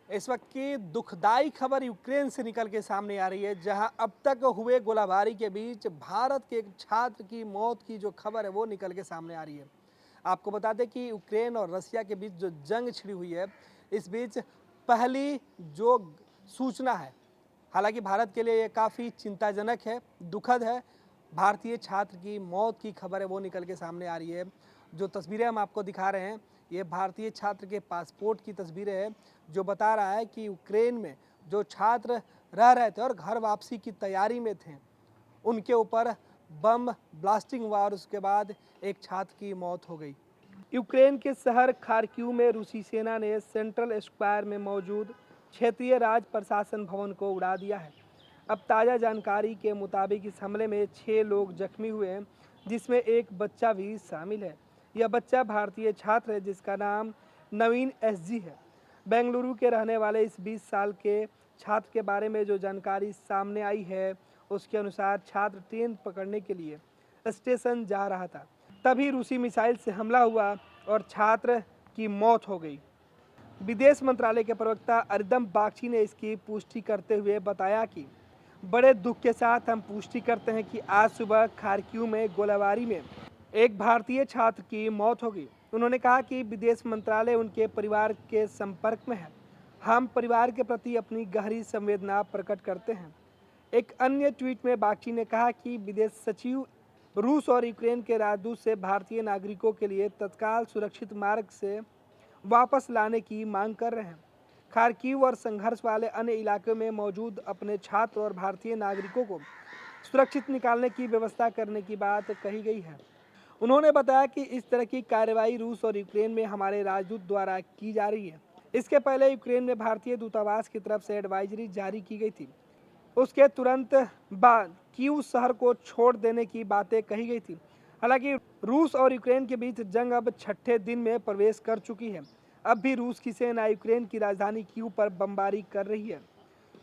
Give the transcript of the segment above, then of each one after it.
इस वक्त की दुखदाई खबर यूक्रेन से निकल के सामने आ रही है, जहां अब तक हुए गोलाबारी के बीच भारत के एक छात्र की मौत की जो खबर है वो निकल के सामने आ रही है। आपको बता दें कि यूक्रेन और रसिया के बीच जो जंग छिड़ी हुई है, इस बीच पहली जो सूचना है, हालांकि भारत के लिए ये काफ़ी चिंताजनक है, दुखद है। भारतीय छात्र की मौत की खबर है वो निकल के सामने आ रही है। जो तस्वीरें हम आपको दिखा रहे हैं, ये भारतीय छात्र के पासपोर्ट की तस्वीरें हैं, जो बता रहा है कि यूक्रेन में जो छात्र रह रहे थे और घर वापसी की तैयारी में थे, उनके ऊपर बम ब्लास्टिंग हुआ और उसके बाद एक छात्र की मौत हो गई। यूक्रेन के शहर खार्किव में रूसी सेना ने सेंट्रल स्क्वायर में मौजूद क्षेत्रीय राज प्रशासन भवन को उड़ा दिया है। अब ताज़ा जानकारी के मुताबिक इस हमले में 6 लोग जख्मी हुए हैं, जिसमें एक बच्चा भी शामिल है। यह बच्चा भारतीय छात्र है जिसका नाम नवीन एसजी है। बेंगलुरु के रहने वाले इस 20 साल के छात्र के बारे में जो जानकारी सामने आई है, उसके अनुसार छात्र ट्रेन पकड़ने के लिए स्टेशन जा रहा था, तभी रूसी मिसाइल से हमला हुआ और छात्र की मौत हो गई। विदेश मंत्रालय के प्रवक्ता अरिदम बागची ने इसकी पुष्टि करते हुए बताया कि बड़े दुख के साथ हम पुष्टि करते हैं कि आज सुबह खार्किव में गोलाबारी में एक भारतीय छात्र की मौत हो गई। उन्होंने कहा कि विदेश मंत्रालय उनके परिवार के संपर्क में है। हम परिवार के प्रति अपनी गहरी संवेदना प्रकट करते हैं। एक अन्य ट्वीट में बागची ने कहा कि विदेश सचिव रूस और यूक्रेन के राजदूत से भारतीय नागरिकों के लिए तत्काल सुरक्षित मार्ग से वापस लाने की मांग कर रहे हैं। खार्किव और संघर्ष वाले अन्य इलाकों में मौजूद अपने छात्र और भारतीय नागरिकों को सुरक्षित निकालने की व्यवस्था करने की बात कही गई है। उन्होंने बताया कि इस तरह की कार्रवाई रूस और यूक्रेन में हमारे राजदूत द्वारा की जा रही है। इसके पहले यूक्रेन में भारतीय दूतावास की तरफ से एडवाइजरी जारी की गई थी। उसके तुरंत बाद कीव शहर को छोड़ देने की बातें कही गई थी। हालांकि रूस और यूक्रेन के बीच जंग अब 6ठे दिन में प्रवेश कर चुकी है। अब भी रूस की सेना यूक्रेन की राजधानी कीव पर बमबारी कर रही है।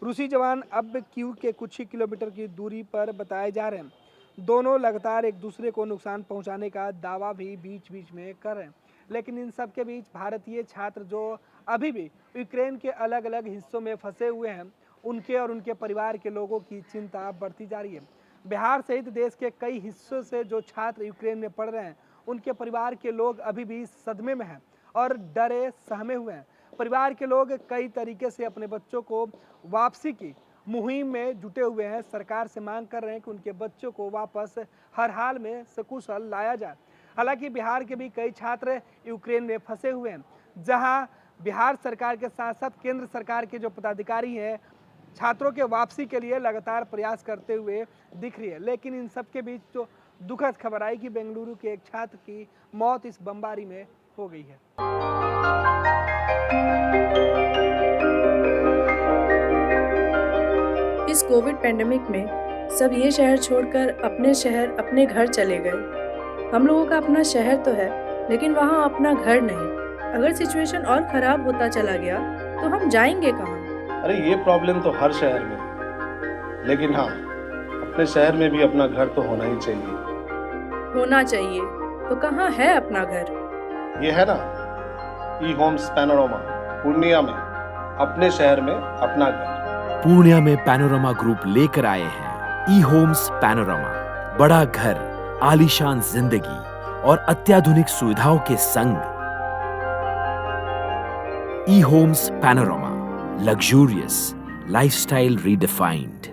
रूसी जवान अब कीव के कुछ ही किलोमीटर की दूरी पर बताए जा रहे हैं। दोनों लगातार एक दूसरे को नुकसान पहुंचाने का दावा भी बीच बीच में कर रहे हैं। लेकिन इन सब के बीच भारतीय छात्र जो अभी भी यूक्रेन के अलग अलग हिस्सों में फंसे हुए हैं, उनके और उनके परिवार के लोगों की चिंता बढ़ती जा रही है। बिहार सहित देश के कई हिस्सों से जो छात्र यूक्रेन में पढ़ रहे हैं, उनके परिवार के लोग अभी भी सदमे में हैं और डरे सहमे हुए हैं। परिवार के लोग कई तरीके से अपने बच्चों को वापसी की मुहिम में जुटे हुए हैं। सरकार से मांग कर रहे हैं कि उनके बच्चों को वापस हर हाल में सकुशल लाया जाए। हालांकि बिहार के भी कई छात्र यूक्रेन में फंसे हुए हैं, जहां बिहार सरकार के साथ साथ केंद्र सरकार के जो पदाधिकारी हैं, छात्रों के वापसी के लिए लगातार प्रयास करते हुए दिख रही है। लेकिन इन सब के बीच जो दुखद खबर आई कि बेंगलुरु के एक छात्र की मौत इस बमबारी में हो गई है। इस कोविड पेंडेमिक में सब ये शहर छोड़कर अपने शहर अपने घर चले गए। हम लोगों का अपना शहर तो है, लेकिन वहाँ अपना घर नहीं। अगर सिचुएशन और खराब होता चला गया तो हम जाएंगे कहाँ? अरे ये प्रॉब्लम तो हर शहर में है, लेकिन हाँ, अपने शहर में भी अपना घर तो होना ही चाहिए। होना चाहिए तो कहाँ है अपना घर? ये है ना, ई होम्स पैनोरमा, पूर्णिया में, अपने शहर में अपना घर। पूर्णिया में पैनोरमा ग्रुप लेकर आए हैं ई होम्स पैनोरमा। बड़ा घर, आलीशान जिंदगी और अत्याधुनिक सुविधाओं के संग। E Homes Panorama, luxurious lifestyle redefined.